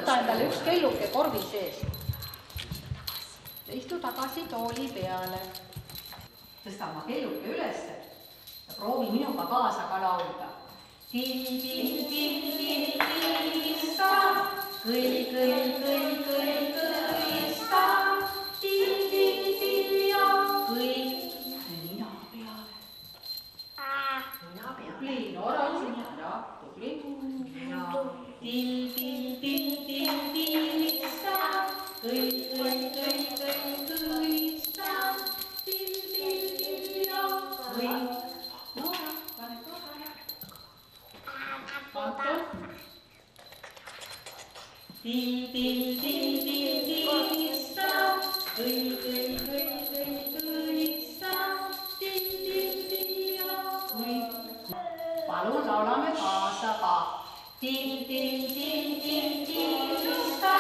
võta endale üks kelluke korvi sees. Istu tagasi tooli peale. Tõsta oma kelluke ülesse ja proovi minuga kaasa ka laulda. Till-till-till-till-till-lista, kõll-kõll-kõll-kõll-kõllista, till-till-till ja kõll. Nina peale. Tubli, Noora siin ära, tubli. Till-till-till-till-till-lista, kõll-kõll-kõll-kõll-kõllista, till-till-till ja kõll. Noora, pane ka ära. Anton. Till-till-till-till-lista, kõll-kõll-kõll-kõll-kõllista, till-till-till ja kõll. Palun laulame kaasa ka. Till-till-till-till-lista,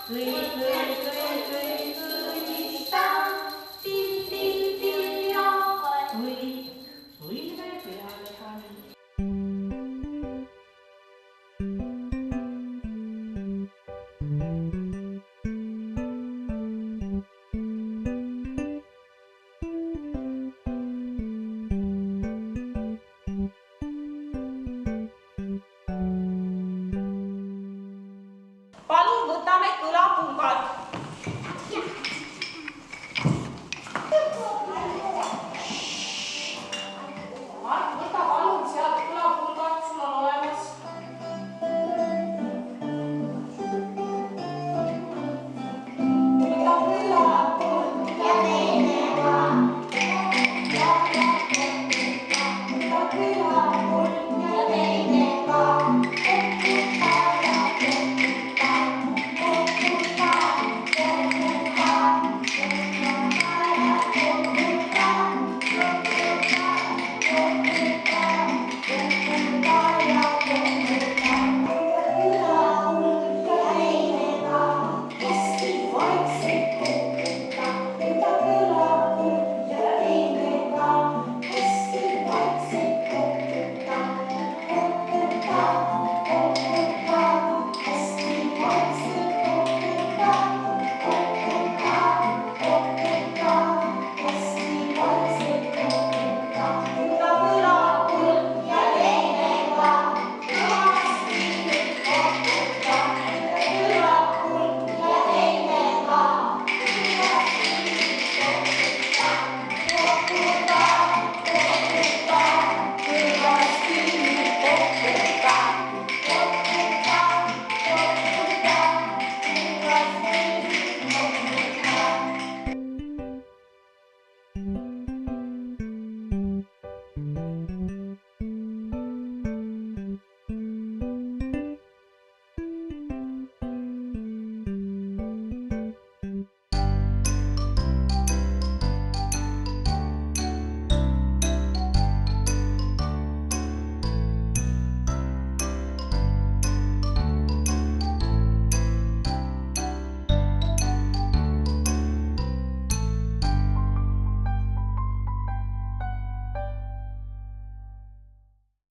kõll-kõll-kõll-kõll-kõllista.